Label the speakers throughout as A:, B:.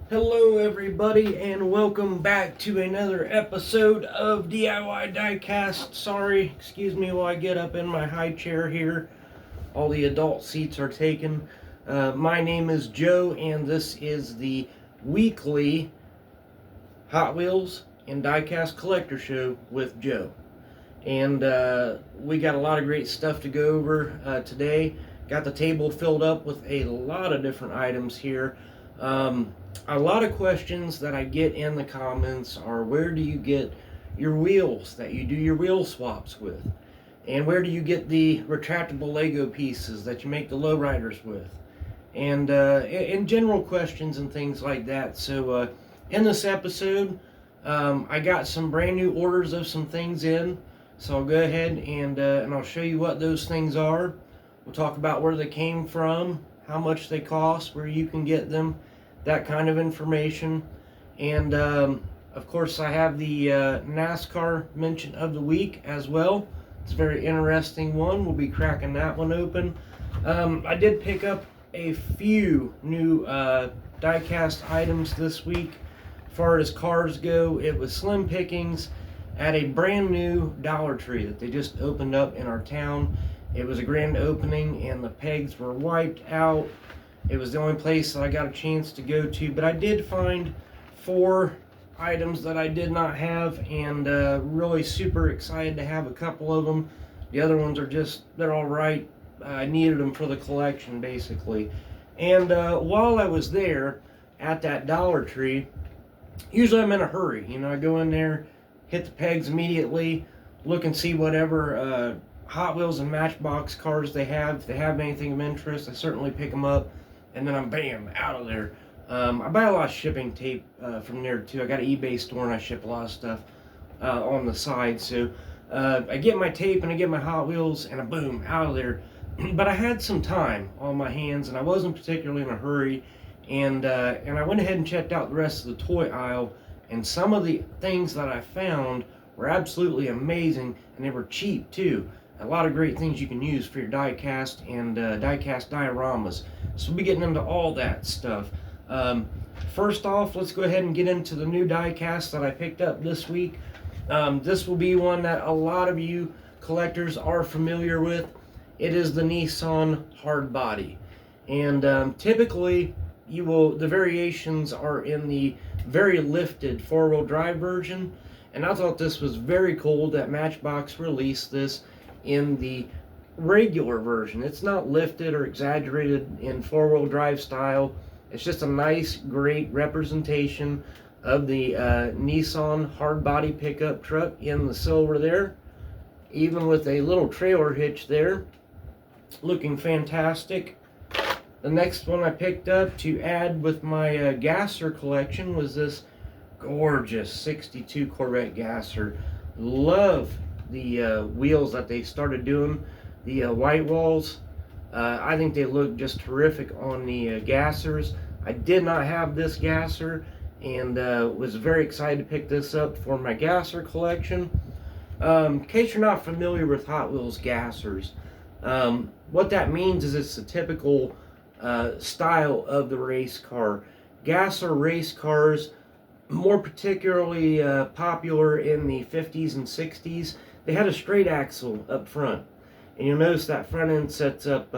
A: Hello everybody and welcome back to another episode of DIY Diecast. Sorry, excuse me while I get up in my high chair here. All the adult seats are taken. My name is Joe and this is the weekly Hot Wheels and Diecast collector show with Joe. And we got a lot of great stuff to go over today. Got the table filled up with a lot of different items here. A lot of questions that I get in the comments are, where do you get your wheels that you do your wheel swaps with? And where do you get the retractable Lego pieces that you make the lowriders with? And in general questions and things like that. So in this episode, I got some brand new orders of some things in. So I'll go ahead and I'll show you what those things are. We'll talk about where they came from, how much they cost, where you can get them, that kind of information. And of course I have the NASCAR mention of the week as well. It's a very interesting one. We'll be cracking that one open. I did pick up a few new diecast items this week. As far as cars go, it was slim pickings at a brand new Dollar Tree that they just opened up in our town. It was a grand opening and the pegs were wiped out. It was the only place that I got a chance to go to, but I did find 4 items that I did not have, and really super excited to have a couple of them. The other ones are just, they're all right. I needed them for the collection basically. And while I was there at that Dollar Tree, usually I'm in a hurry. You know, I go in there, hit the pegs immediately, look and see whatever Hot Wheels and Matchbox cars they have. If they have anything of interest, I certainly pick them up, and then I'm bam, out of there. I buy a lot of shipping tape from there too. I got an eBay store and I ship a lot of stuff on the side. So I get my tape and I get my Hot Wheels and I boom, out of there. But I had some time on my hands and I wasn't particularly in a hurry. And I went ahead and checked out the rest of the toy aisle, and some of the things that I found were absolutely amazing, and they were cheap too. A lot of great things you can use for your diecast and diecast dioramas. So we'll be getting into all that stuff. First off, let's go ahead and get into the new diecast that I picked up this week. This will be one that a lot of you collectors are familiar with. It is the Nissan hard body, and typically the variations are in the very lifted 4-wheel drive version. And I thought this was very cool that Matchbox released this in the regular version. It's not lifted or exaggerated in 4-wheel drive style. It's just a nice, great representation of the Nissan hard body pickup truck in the silver there, even with a little trailer hitch there, looking fantastic. The next one I picked up to add with my gasser collection was this gorgeous 62 Corvette gasser. Love the wheels that they started doing, the white walls. I think they look just terrific on the gassers. I did not have this gasser and was very excited to pick this up for my gasser collection. In case you're not familiar with Hot Wheels gassers, what that means is it's a typical style of the race car. Gasser race cars, more particularly popular in the 50s and 60s, they had a straight axle up front. And you'll notice that front end sets up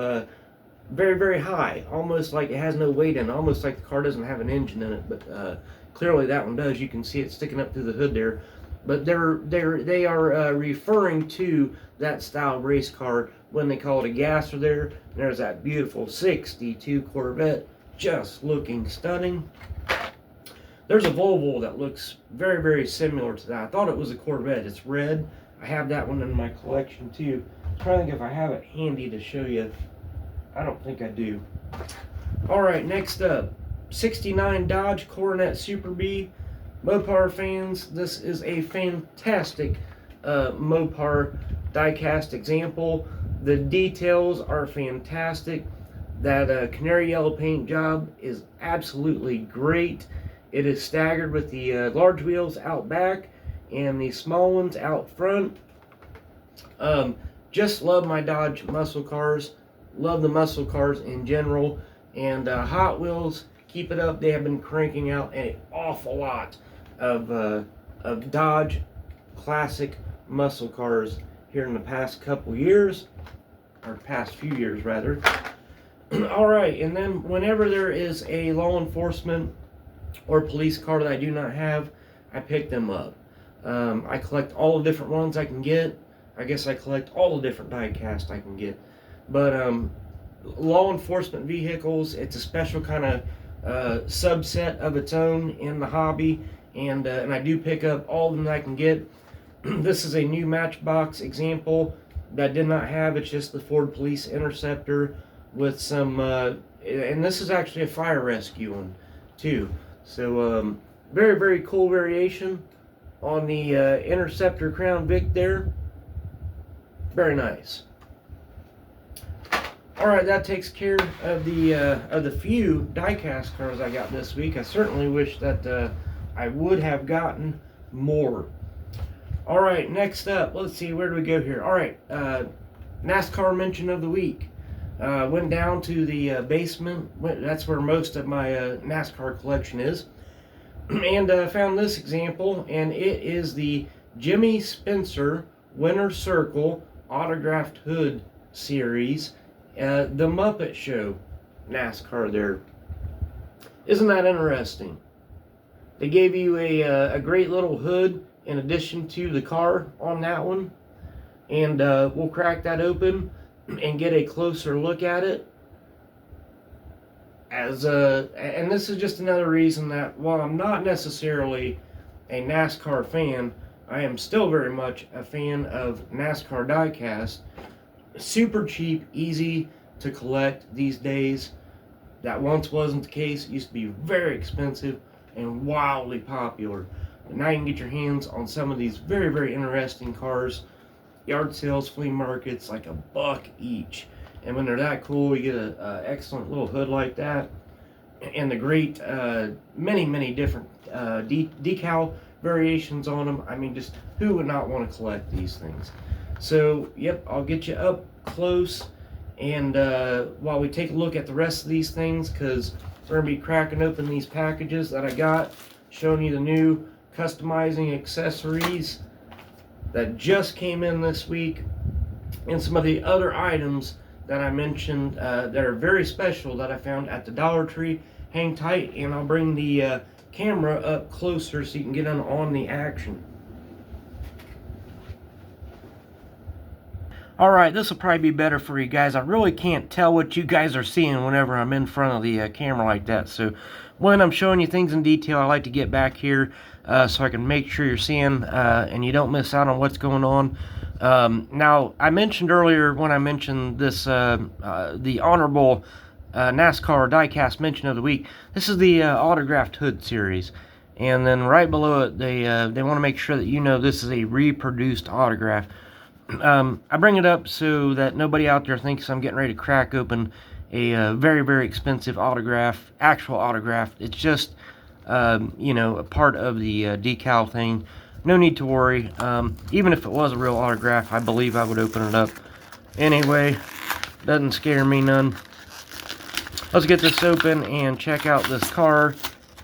A: very, very high, almost like it has no weight in it, almost like the car doesn't have an engine in it, but clearly that one does. You can see it sticking up through the hood there. But they are referring to that style of race car when they call it a gasser there. And there's that beautiful 62 Corvette, just looking stunning. There's a Volvo that looks very, very similar to that. I thought it was a Corvette. It's red. I have that one in my collection too. I'm trying to think if I have it handy to show you. I don't think I do. Alright, next up, 69 Dodge Coronet Super B. Mopar fans, this is a fantastic Mopar diecast example. The details are fantastic. That canary yellow paint job is absolutely great. It is staggered with the large wheels out back and the small ones out front. Just love my Dodge muscle cars. Love the muscle cars in general. And Hot Wheels keep it up. They have been cranking out an awful lot of Dodge classic muscle cars here in the past couple years, or past few years rather. All right, and then whenever there is a law enforcement or police car that I do not have, I pick them up. I collect all the different ones I can get. I guess I collect all the different die-cast I can get. But law enforcement vehicles, it's a special kind of subset of its own in the hobby, and I do pick up all of them that I can get. This is a new Matchbox example that I did not have. It's just the Ford Police Interceptor with some, and this is actually a fire rescue one too. So very, very cool variation on the Interceptor Crown Vic there. Very nice. Alright, that takes care of the few die-cast cars I got this week. I certainly wish that I would have gotten more. Alright, next up, let's see, where do we go here? Alright, NASCAR mention of the week. Went down to the basement. That's where most of my NASCAR collection is. And found this example, and it is the Jimmy Spencer Winner's Circle Autographed Hood Series. The Muppet Show NASCAR there. Isn't that interesting? They gave you a great little hood in addition to the car on that one. And we'll crack that open and get a closer look at it. And this is just another reason that while I'm not necessarily a NASCAR fan, I am still very much a fan of NASCAR diecast. Super cheap, easy to collect these days. That once wasn't the case. It used to be very expensive and wildly popular. But now you can get your hands on some of these very, very interesting cars. Yard sales, flea markets, like $1 each. And when they're that cool, you get an excellent little hood like that. And the great, many, many different decal variations on them. I mean, just who would not want to collect these things? So, yep, I'll get you up close. And while we take a look at the rest of these things, because we're going to be cracking open these packages that I got, showing you the new customizing accessories that just came in this week, and some of the other items that I mentioned that are very special that I found at the Dollar Tree. Hang tight, and I'll bring the camera up closer so you can get on the action. Alright, this will probably be better for you guys. I really can't tell what you guys are seeing whenever I'm in front of the camera like that. So when I'm showing you things in detail, I like to get back here so I can make sure you're seeing and you don't miss out on what's going on. Now, I mentioned earlier when I mentioned this, the honorable NASCAR diecast mention of the week. This is the autographed hood series. And then right below it, they want to make sure that you know this is a reproduced autograph. I bring it up so that nobody out there thinks I'm getting ready to crack open a very, very expensive autograph, actual autograph. It's just, you know, a part of the decal thing. No need to worry. Even if it was a real autograph, I believe I would open it up. Anyway, doesn't scare me none. Let's get this open and check out this car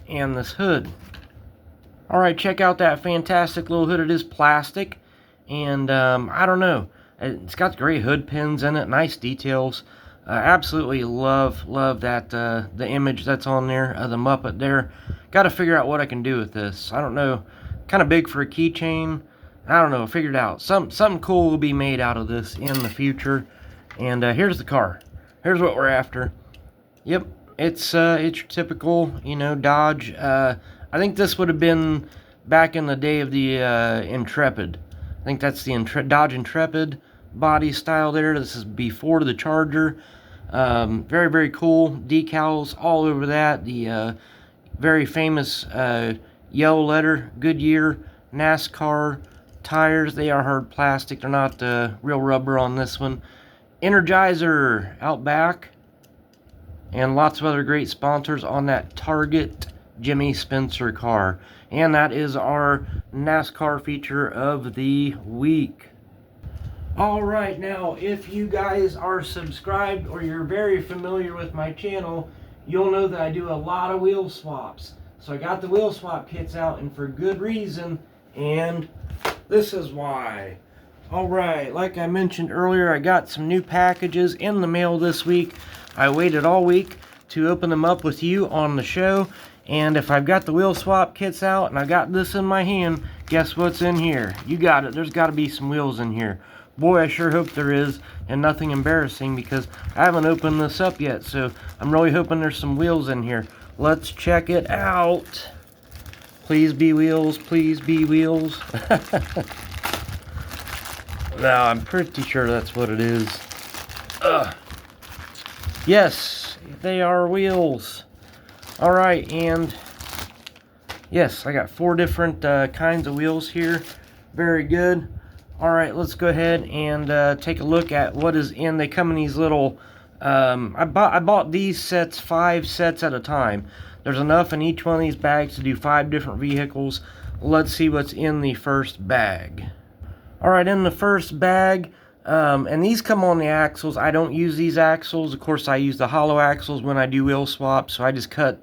A: and this hood. Alright, check out that fantastic little hood. It is plastic. And I don't know, it's got great hood pins in it, nice details. Absolutely love that the image that's on there, the Muppet there. Got to figure out what I can do with this. I don't know, kind of big for a keychain. I don't know, figure it out. Something cool will be made out of this in the future. And here's the car. Here's what we're after. Yep, it's your typical, you know, Dodge. I think this would have been back in the day of the Intrepid. I think that's the Dodge Intrepid body style there. This is before the Charger. Very, very cool. Decals all over that. The very famous yellow letter, Goodyear, NASCAR tires. They are hard plastic. They're not real rubber on this one. Energizer out back. And lots of other great sponsors on that Target Jimmy Spencer car. And that is our NASCAR feature of the week. Alright, now if you guys are subscribed or you're very familiar with my channel, you'll know that I do a lot of wheel swaps. So I got the wheel swap kits out, and for good reason, and this is why. Alright, like I mentioned earlier, I got some new packages in the mail this week. I waited all week to open them up with you on the show, and if I've got the wheel swap kits out and I got this in my hand, guess what's in here? You got it. There's got to be some wheels in here. Boy, I sure hope there is, and nothing embarrassing because I haven't opened this up yet, so I'm really hoping there's some wheels in here. Let's check it out. Please be wheels, please be wheels. No, I'm pretty sure that's what it is. Yes, they are wheels. Alright, and yes, I got 4 different kinds of wheels here. Very good. Alright, let's go ahead and take a look at what is in. They come in these little, I bought these sets, 5 sets at a time. There's enough in each one of these bags to do 5 different vehicles. Let's see what's in the first bag. Alright, in the first bag, and these come on the axles. I don't use these axles. Of course, I use the hollow axles when I do wheel swaps, so I just cut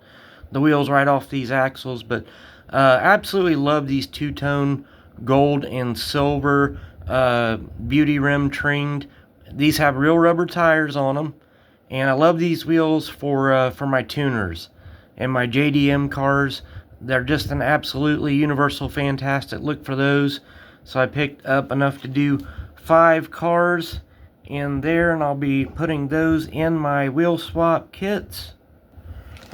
A: the wheels right off these axles. But absolutely love these two-tone gold and silver beauty rim trimmed. These have real rubber tires on them, and I love these wheels for my tuners and my JDM cars. They're just an absolutely universal fantastic look for those. So I picked up enough to do 5 cars in there, and I'll be putting those in my wheel swap kits.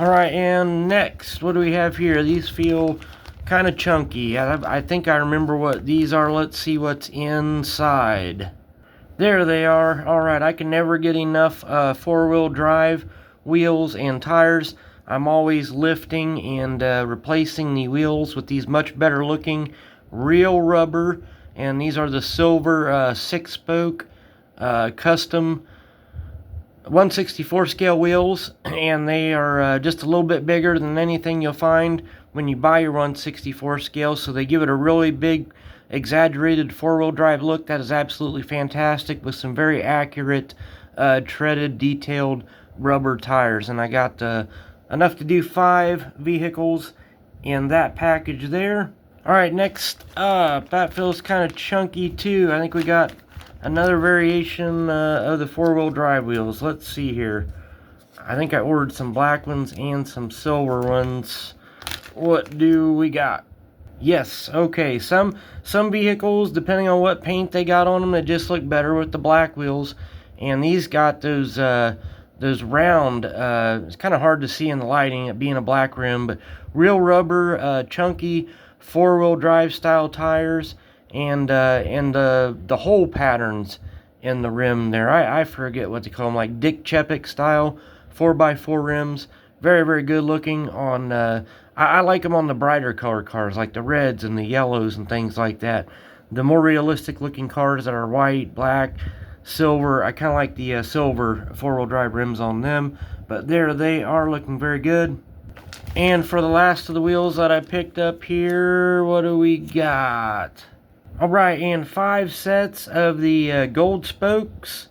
A: Alright, and next, what do we have here? These feel kind of chunky. I think I remember what these are. Let's see what's inside. There they are. Alright, I can never get enough 4-wheel drive wheels and tires. I'm always lifting and replacing the wheels with these much better looking real rubber, and these are the silver 6-spoke custom 1/64 scale wheels, and they are just a little bit bigger than anything you'll find when you buy your 1/64 scale, so they give it a really big exaggerated 4-wheel drive look that is absolutely fantastic, with some very accurate treaded detailed rubber tires. And I got enough to do 5 vehicles in that package there. Alright, next up, that feels kind of chunky too. I think we got another variation of the 4-wheel drive wheels. Let's see here. I think I ordered some black ones and some silver ones. What do we got? Yes, okay, some vehicles, depending on what paint they got on them, they just look better with the black wheels. And these got those round, it's kind of hard to see in the lighting, it being a black rim, but real rubber, chunky 4-wheel drive style tires, and the hole patterns in the rim there. I forget what they call them, like Dick Chepik style 4x4 rims. Very, very good looking on, I like them on the brighter color cars, like the reds and the yellows and things like that. The more realistic looking cars that are white, black, silver, I kind of like the silver 4-wheel drive rims on them. But there they are, looking very good. And for the last of the wheels that I picked up here, what do we got? Alright, and 5 sets of the gold spokes.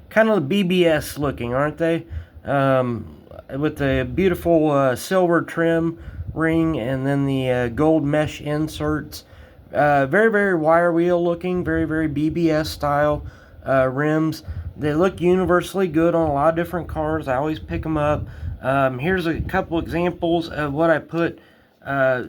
A: Kind of BBS looking, aren't they? With the beautiful silver trim ring, and then the gold mesh inserts. Very, very wire wheel looking, very, very BBS style rims. They look universally good on a lot of different cars. I always pick them up. Here's a couple examples of what I put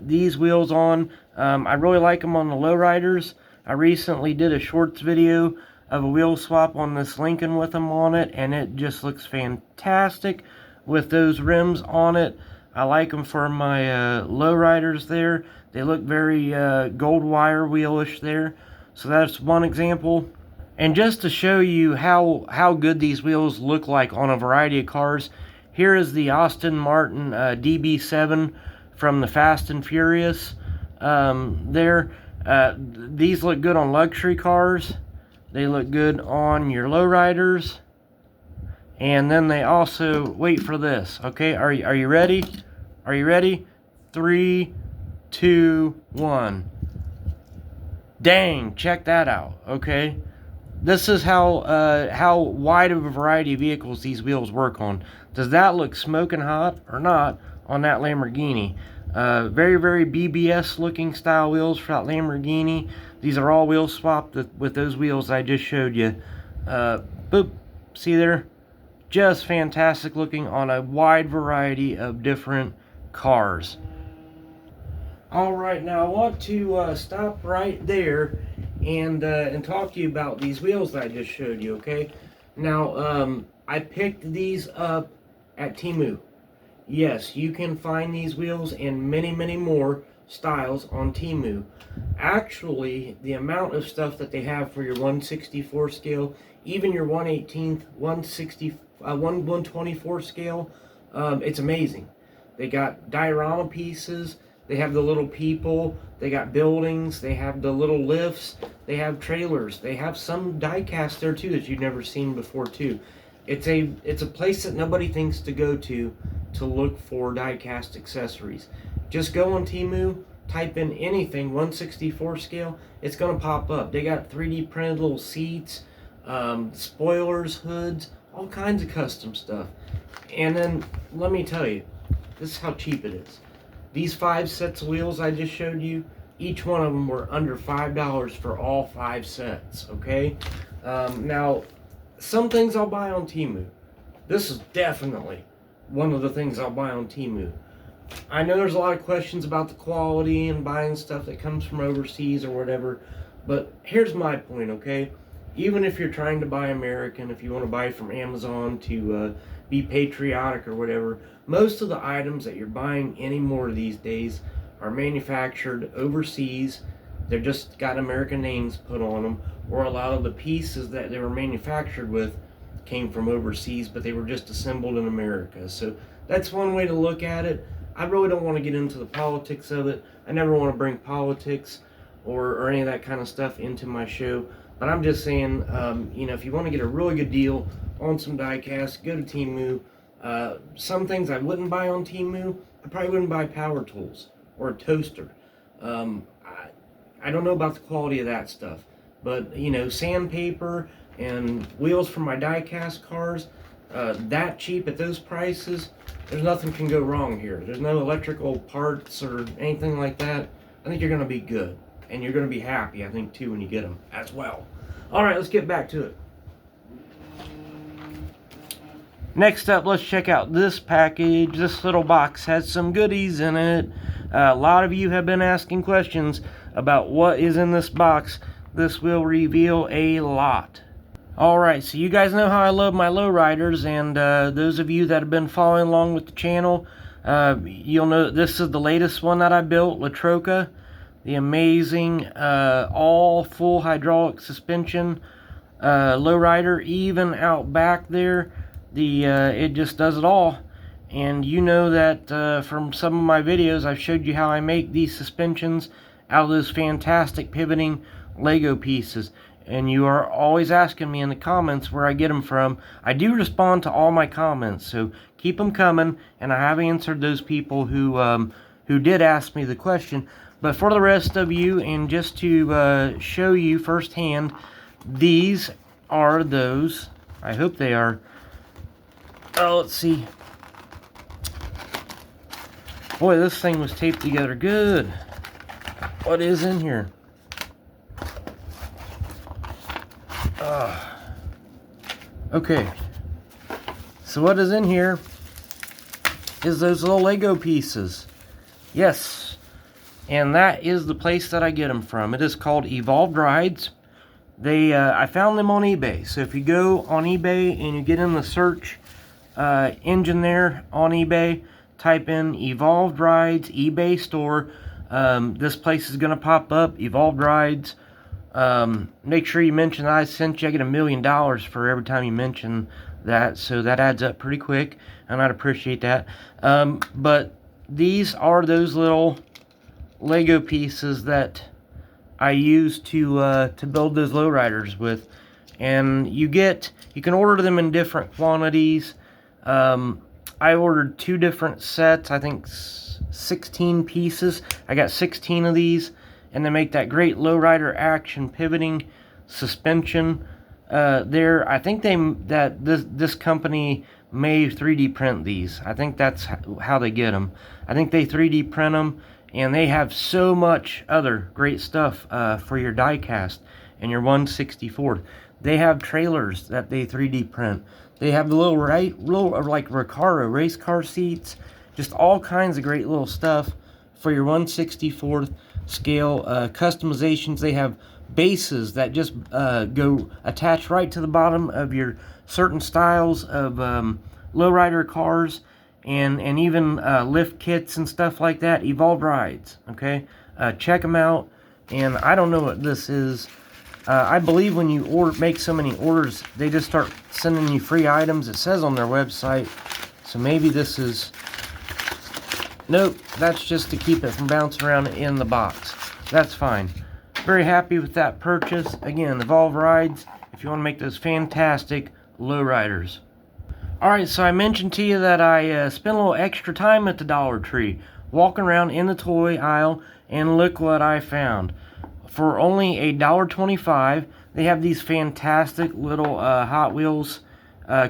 A: these wheels on. I really like them on the lowriders. I recently did a shorts video of a wheel swap on this Lincoln with them on it, and it just looks fantastic with those rims on it. I like them for my lowriders there. They look very gold wire wheelish there. So that's one example. And just to show you how good these wheels look like on a variety of cars, here is the Aston Martin DB7 from the Fast and Furious. These look good on luxury cars. They look good on your lowriders. And then they also, wait for this, okay? Are you ready? Are you ready? 3, 2, 1. Dang, check that out, okay? this is how wide of a variety of vehicles these wheels work on. Does that look smoking hot or not on that Lamborghini? Very, very BBS looking style wheels for that Lamborghini. These are all wheel swapped with those wheels I just showed you. Boop, see there? Just fantastic looking on a wide variety of different cars. Alright, now I want to stop right there and talk to you about these wheels that I just showed you, okay? Now, I picked these up at Temu. Yes, you can find these wheels and many, many more styles on Temu. Actually, the amount of stuff that they have for your 1/64 scale, even your 1/18th, 124 scale, it's amazing. They got diorama pieces, they have the little people, they got buildings, they have the little lifts, they have trailers, they have some diecast there too that you've never seen before too. It's a place that nobody thinks to go to look for diecast accessories. Just go on Temu, type in anything 1/64 scale, it's gonna pop up. They got 3D printed little seats, spoilers, hoods, all kinds of custom stuff. And then let me tell you, this is how cheap it is. These 5 sets of wheels I just showed you, each one of them were under $5 for all 5 sets, okay? Now, some things I'll buy on Temu. This is definitely one of the things I'll buy on Temu. I know there's a lot of questions about the quality and buying stuff that comes from overseas or whatever, but here's my point, okay? Even if you're trying to buy American, if you want to buy from Amazon to be patriotic or whatever, most of the items that you're buying anymore these days are manufactured overseas. They're just got American names put on them, or a lot of the pieces that they were manufactured with came from overseas, but they were just assembled in America. So that's one way to look at it. I really don't want to get into the politics of it. I never want to bring politics or any of that kind of stuff into my show. But I'm just saying, you know, if you want to get a really good deal on some diecast, go to Temu. Some things I wouldn't buy on Temu. I probably wouldn't buy power tools or a toaster. I don't know about the quality of that stuff. But, you know, sandpaper and wheels for my diecast cars, that cheap at those prices, there's nothing can go wrong here. There's no electrical parts or anything like that. I think you're going to be good. And you're going to be happy, I think, too, when you get them as well. Alright, let's get back to it. Next up, let's check out this package. This little box has some goodies in it. A lot of you have been asking questions about what is in this box. This will reveal a lot. Alright, so you guys know how I love my lowriders, and those of you that have been following along with the channel, you'll know this is the latest one that I built, La Troca. The amazing all full hydraulic suspension lowrider. Even out back there, it just does it all. And you know that from some of my videos I've showed you how I make these suspensions out of those fantastic pivoting Lego pieces, and you are always asking me in the comments where I get them from. I do respond to all my comments, so keep them coming, and I have answered those people who did ask me the question. But for the rest of you, and just to show you firsthand, these are those. I hope they are. Oh, let's see. Boy, this thing was taped together good. What is in here? Okay. So what is in here is those little Lego pieces. Yes. And that is the place that I get them from. It is called Evolved Rides. I found them on eBay. So if you go on eBay and you get in the search engine there on eBay, type in Evolved Rides eBay store. This place is going to pop up, Evolved Rides. Make sure you mention I sent you. I get $1 million for every time you mention that. So that adds up pretty quick, and I'd appreciate that. But these are those little Lego pieces that I use to build those lowriders with, and you can order them in different quantities. I ordered 2 different sets, I think 16 pieces. I got 16 of these, and they make that great lowrider action pivoting suspension. I think this company may 3D print these. I think that's how they get them. I think they 3D print them, and they have so much other great stuff for your diecast and your 1/64. They have trailers that they 3D print. They have the little like Recaro race car seats, just all kinds of great little stuff for your 1/64 scale customizations. They have bases that just go attach right to the bottom of your certain styles of lowrider cars, and even lift kits and stuff like that. Evolved Rides, okay? Check them out. And I don't know what this is. I believe when you make so many orders, they just start sending you free items. It says on their website. So maybe this is... Nope, that's just to keep it from bouncing around in the box. That's fine. Very happy with that purchase. Again, Evolved Rides, if you want to make those fantastic lowriders. Alright, so I mentioned to you that I spent a little extra time at the Dollar Tree, walking around in the toy aisle, and look what I found. For only $1.25, they have these fantastic little Hot Wheels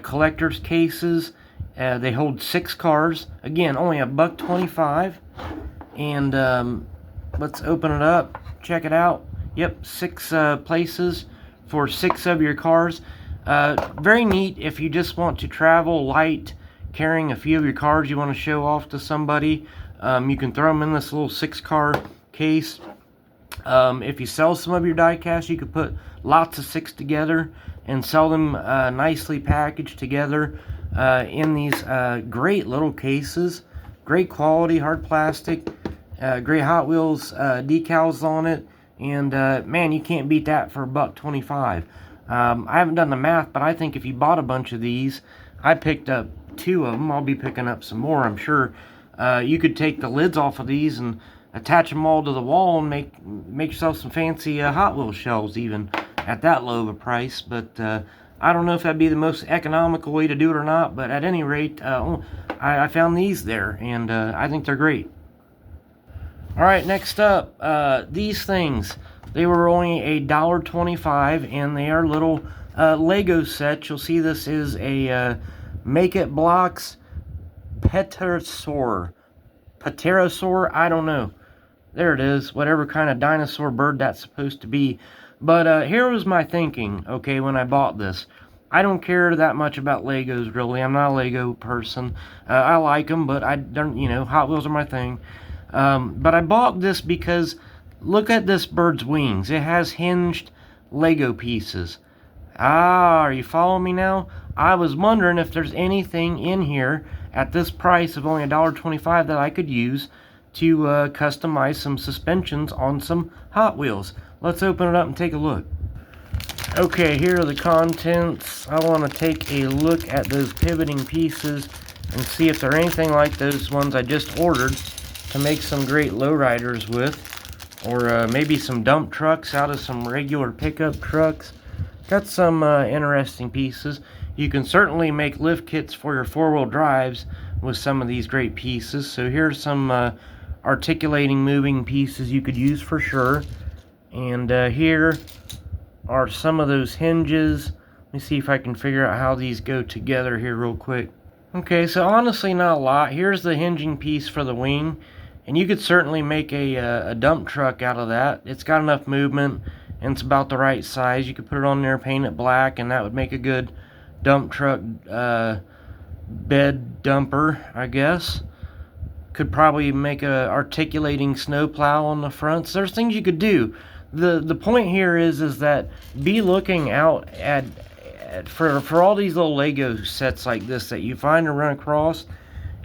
A: collector's cases. They hold 6 cars. Again, only $1.25. And let's open it up. Check it out. Yep, 6 places for 6 of your cars. Very neat if you just want to travel light, carrying a few of your cars you want to show off to somebody. You can throw them in this little 6-car case. If you sell some of your diecast, you could put lots of 6 together and sell them nicely packaged together in these great little cases. Great quality, hard plastic, great Hot Wheels decals on it, and man, you can't beat that for $1.25. I haven't done the math, but I think if you bought a bunch of these, I picked up 2 of them. I'll be picking up some more, I'm sure. You could take the lids off of these and attach them all to the wall and make yourself some fancy Hot Wheels shelves, even at that low of a price. But I don't know if that'd be the most economical way to do it or not, but at any rate, I found these there, and I think they're great. Alright, next up, these things. They were only $1.25, and they are little Lego sets. You'll see this is a Make It Blocks Pterosaur, I don't know. There it is, whatever kind of dinosaur bird that's supposed to be. But here was my thinking, okay, when I bought this. I don't care that much about Legos, really. I'm not a Lego person. I like them, but I don't, Hot Wheels are my thing. But I bought this because look at this bird's wings. It has hinged Lego pieces. Are you following me now? I was wondering if there's anything in here at this price of only $1.25 that I could use to customize some suspensions on some Hot Wheels. Let's open it up and take a look. Okay, here are the contents. I want to take a look at those pivoting pieces and see if they're anything like those ones I just ordered to make some great lowriders with, or maybe some dump trucks out of some regular pickup trucks. Got some interesting pieces. You can certainly make lift kits for your 4-wheel drives with some of these great pieces. So here's some articulating moving pieces you could use for sure. And here are some of those hinges. Let me see if I can figure out how these go together here real quick. Okay, so honestly not a lot. Here's the hinging piece for the wing, and you could certainly make a dump truck out of that. It's got enough movement and it's about the right size. You could put it on there, paint it black, and that would make a good dump truck bed dumper, I guess. Could probably make a articulating snowplow on the front. So there's things you could do. The point here is that be looking out at for all these little Lego sets like this that you find or run across,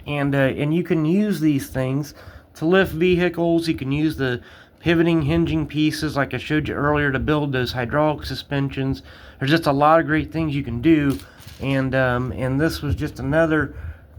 A: and you can use these things to lift vehicles. You can use the pivoting hinging pieces like I showed you earlier to build those hydraulic suspensions. There's just a lot of great things you can do, and this was just another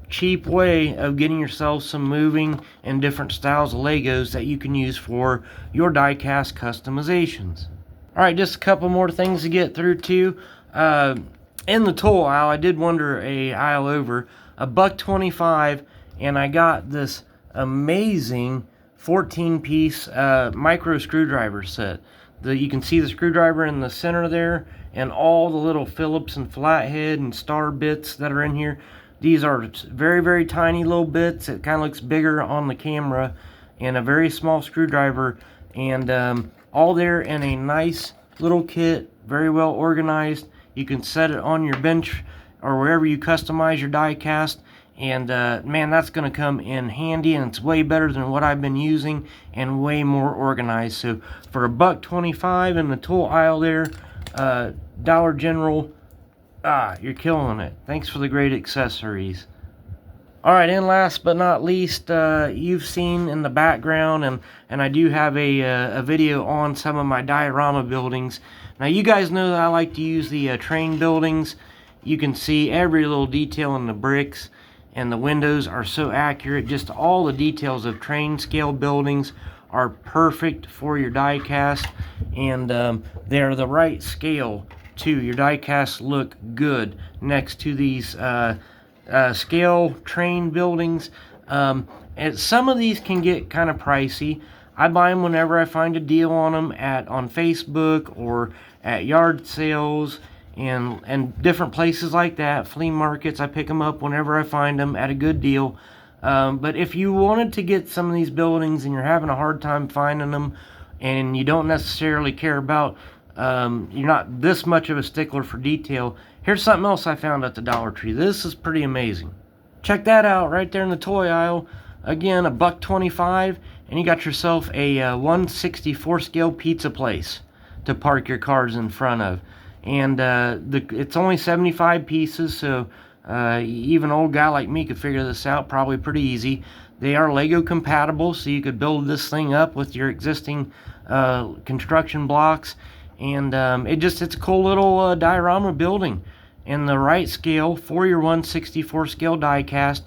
A: cheap way of getting yourself some moving and different styles of Legos that you can use for your die-cast customizations. Alright, just a couple more things to get through too. In the tool aisle, I did wonder a aisle over, $1.25, and I got this amazing 14-piece micro screwdriver set. You can see the screwdriver in the center there, and all the little Phillips and flathead and star bits that are in here. These are very, very tiny little bits. It kind of looks bigger on the camera, and a very small screwdriver, and all there in a nice little kit, very well organized. You can set it on your bench or wherever you customize your die cast, and man, that's going to come in handy, and it's way better than what I've been using and way more organized. So for $1.25 in the tool aisle there, Dollar General, you're killing it. Thanks for the great accessories. Alright, and last but not least, you've seen in the background, and I do have a video on some of my diorama buildings. Now, you guys know that I like to use the train buildings. You can see every little detail in the bricks, and the windows are so accurate. Just all the details of train scale buildings are perfect for your die cast, and they're the right scale too. Your die casts look good next to these scale train buildings. And some of these can get kind of pricey. I buy them whenever I find a deal on them on Facebook or at yard sales and different places like that, flea markets. I pick them up whenever I find them at a good deal. But if you wanted to get some of these buildings and you're having a hard time finding them, and you don't necessarily care about, you're not this much of a stickler for detail, here's something else I found at the Dollar Tree. This is pretty amazing. Check that out right there in the toy aisle. Again, $1.25, and you got yourself a 1/64 scale pizza place to park your cars in front of. And it's only 75 pieces, so even an old guy like me could figure this out probably pretty easy. They are Lego compatible, so you could build this thing up with your existing construction blocks. And it's a cool little diorama building in the right scale for your 1/64 scale die cast.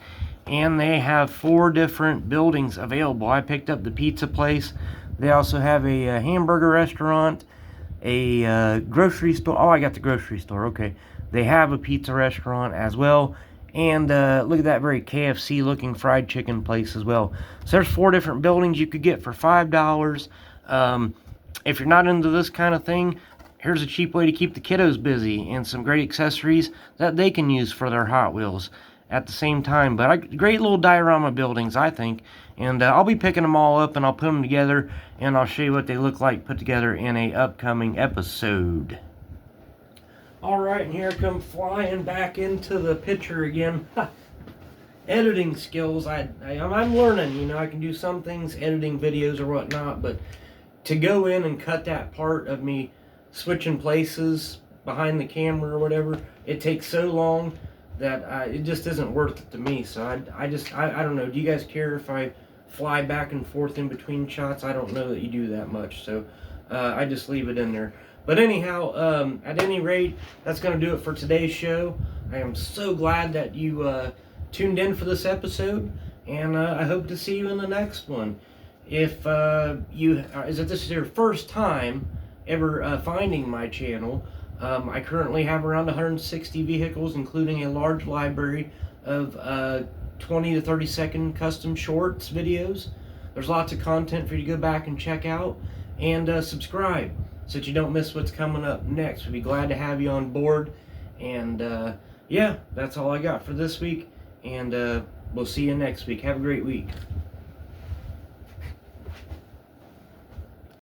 A: And they have 4 different buildings available. I picked up the pizza place. They also have a hamburger restaurant, a grocery store. Oh, I got the grocery store. Okay. They have a pizza restaurant as well. And look at that very KFC looking fried chicken place as well. So there's 4 different buildings you could get for $5. If you're not into this kind of thing, here's a cheap way to keep the kiddos busy and some great accessories that they can use for their Hot Wheels at the same time. But great little diorama buildings, I think. And I'll be picking them all up, and I'll put them together, and I'll show you what they look like put together in a upcoming episode. Alright, and here I come flying back into the picture again. Editing skills, I'm learning. You know, I can do some things, editing videos or whatnot, but to go in and cut that part of me switching places behind the camera or whatever, it takes so long that it just isn't worth it to me. So I don't know. Do you guys care if I fly back and forth in between shots? I don't know that you do that much, so I just leave it in there. But anyhow, at any rate, that's going to do it for today's show. I am so glad that you tuned in for this episode, and I hope to see you in the next one. If this is your first time ever finding my channel, I currently have around 160 vehicles, including a large library of 20 to 30 second custom shorts videos. There's lots of content for you to go back and check out, and subscribe so that you don't miss what's coming up next. We'd be glad to have you on board. And yeah, that's all I got for this week, and we'll see you next week. Have a great week.